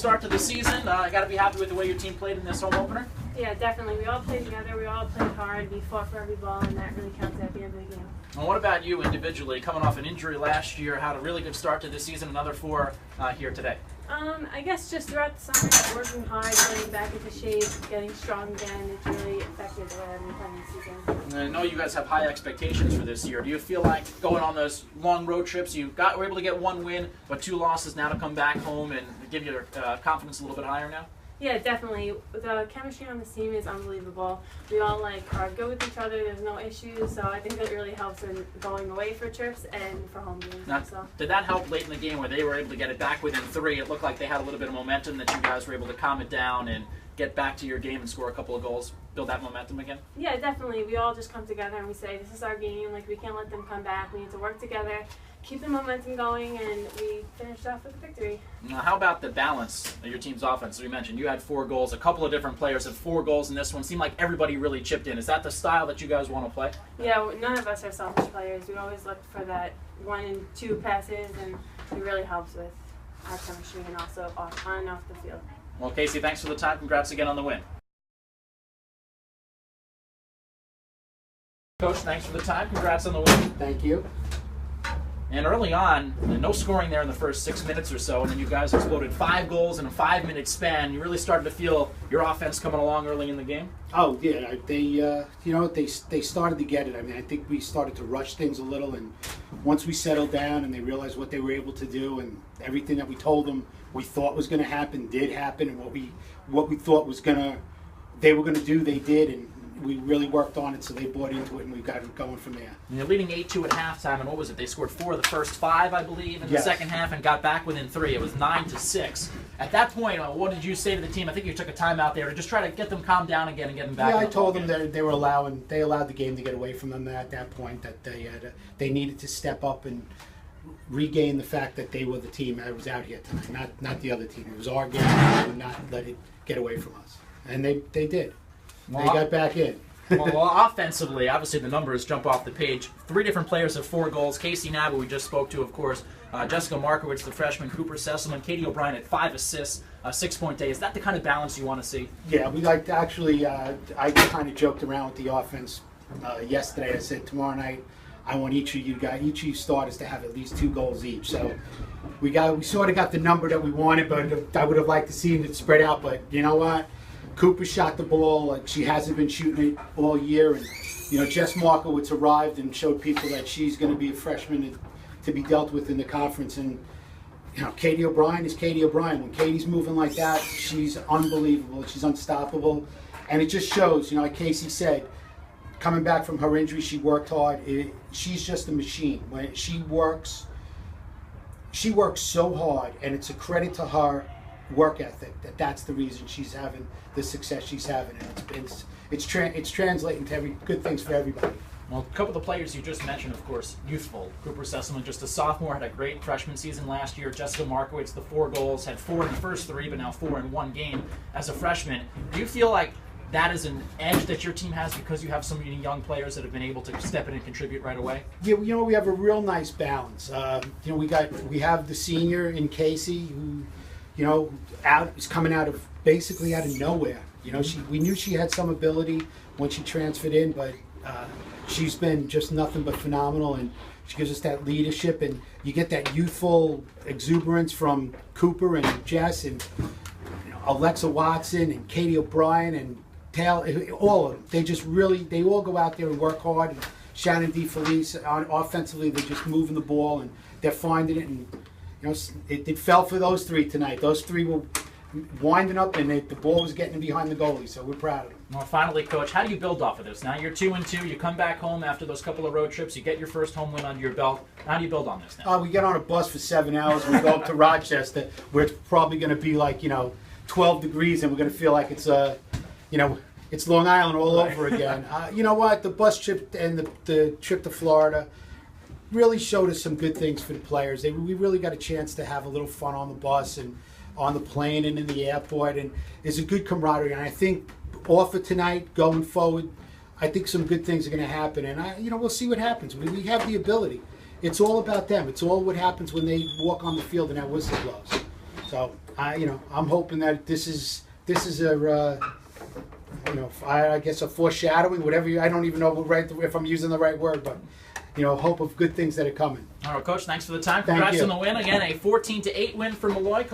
start to the season. I got to be happy with the way your team played in this home opener. Yeah, definitely. We all played together. We all played hard. We fought for every ball, and that really counts at the end of the game. And what about you individually? Coming off an injury last year, had a really good start to this season. Another 4 here today. I guess just throughout the summer, working hard, getting back into shape, getting strong again, it's really affected the way I've been playing this season. And I know you guys have high expectations for this year. Do you feel like going on those long road trips, were able to get 1 win, but 2 losses now to come back home and give your confidence a little bit higher now? Yeah, definitely. The chemistry on this team is unbelievable. We all are good with each other. There's no issues, so I think that really helps in going away for trips and for home games. Now, did that help late in the game where they were able to get it back within 3? It looked like they had a little bit of momentum that you guys were able to calm it down and get back to your game and score a couple of goals, build that momentum again? Yeah, definitely. We all just come together and we say, this is our game. We can't let them come back. We need to work together, keep the momentum going, and we finished off with a victory. Now, how about the balance of your team's offense? As we mentioned, you had 4 goals. A couple of different players had 4 goals in this one. Seemed like everybody really chipped in. Is that the style that you guys want to play? Yeah, none of us are selfish players. We always look for that 1 and 2 passes, and it really helps with our chemistry and also on and off the field. Well, Casey, thanks for the time. Congrats again on the win. Coach, thanks for the time. Congrats on the win. Thank you. And early on, no scoring there in the first 6 minutes or so, and then you guys exploded 5 goals in a 5-minute span. You really started to feel your offense coming along early in the game? Oh, yeah. They started to get it. I mean, I think we started to rush things a little, and once we settled down and they realized what they were able to do and everything that we told them we thought was going to happen did happen, and what we thought they were going to do, they did, and we really worked on it, so they bought into it, and we got it going from there. And you're leading 8-2 at halftime, and what was it? They scored 4 of the first 5, I believe, in the second half, and got back within 3. It was 9-6. At that point, what did you say to the team? I think you took a timeout there to just try to get them calmed down again and get them back. Yeah, I told them that they allowed the game to get away from them at that point. That they needed to step up and regain the fact that they were the team that was out here tonight, not the other team. It was our game, and we would not let it get away from us, and they did. They got back in. well, offensively, obviously the numbers jump off the page. 3 different players have 4 goals. Casey Naab, who we just spoke to, of course. Jessica Markowitz, the freshman. Cooper Sesselman. Katie O'Brien at 5 assists, a 6-point day. Is that the kind of balance you want to see? Yeah, we like to actually. I kind of joked around with the offense yesterday. I said tomorrow night I want each of you starters to have at least 2 goals each. So we sort of got the number that we wanted, but I would have liked to see it spread out. But you know what? Cooper shot the ball like she hasn't been shooting it all year, and Jess Markowitz arrived and showed people that she's going to be a freshman to be dealt with in the conference. And Katie O'Brien is Katie O'Brien. When Katie's moving like that, she's unbelievable. She's unstoppable, and it just shows. Like Casey said, coming back from her injury, she worked hard. She's just a machine. When she works so hard, and it's a credit to her work ethic that's the reason she's having the success she's having, and it's translating to good things for everybody. Well, a couple of the players you just mentioned, of course, youthful. Cooper Sesselman, just a sophomore, had a great freshman season last year. Jessica Markowitz, the 4 goals, had 4 in the first 3, but now 4 in 1 game as a freshman. Do you feel like that is an edge that your team has because you have so many young players that have been able to step in and contribute right away? Yeah, we have a real nice balance. We have the senior in Casey who, is coming basically out of nowhere. We knew she had some ability when she transferred in, but she's been just nothing but phenomenal, and she gives us that leadership, and you get that youthful exuberance from Cooper and Jess and Alexa Watson and Katie O'Brien and Taylor, all of them. They all go out there and work hard. And Shannon DeFelice, offensively, they're just moving the ball, and they're finding it, and it fell for those 3 tonight. Those 3 were winding up, and the ball was getting behind the goalie, so we're proud of them. Well, finally, Coach, how do you build off of this? Now you're 2-2. You come back home after those couple of road trips. You get your first home win under your belt. How do you build on this now? We get on a bus for 7 hours. We go up to Rochester, where it's probably going to be like 12 degrees, and we're going to feel like it's it's Long Island all over again. You know what? The bus trip and the trip to Florida really showed us some good things for the players. We really got a chance to have a little fun on the bus and on the plane and in the airport, and there's a good camaraderie. And I think off of tonight, going forward, I think some good things are going to happen. And we'll see what happens. We have the ability. It's all about them. It's all what happens when they walk on the field and that whistle blows. So I'm hoping that this is a I guess a foreshadowing, whatever. I don't even know if I'm using the right word, but hope of good things that are coming. All right, Coach, thanks for the time. Thank Congrats you. on the win. Again, a 14-8 win for Molloy.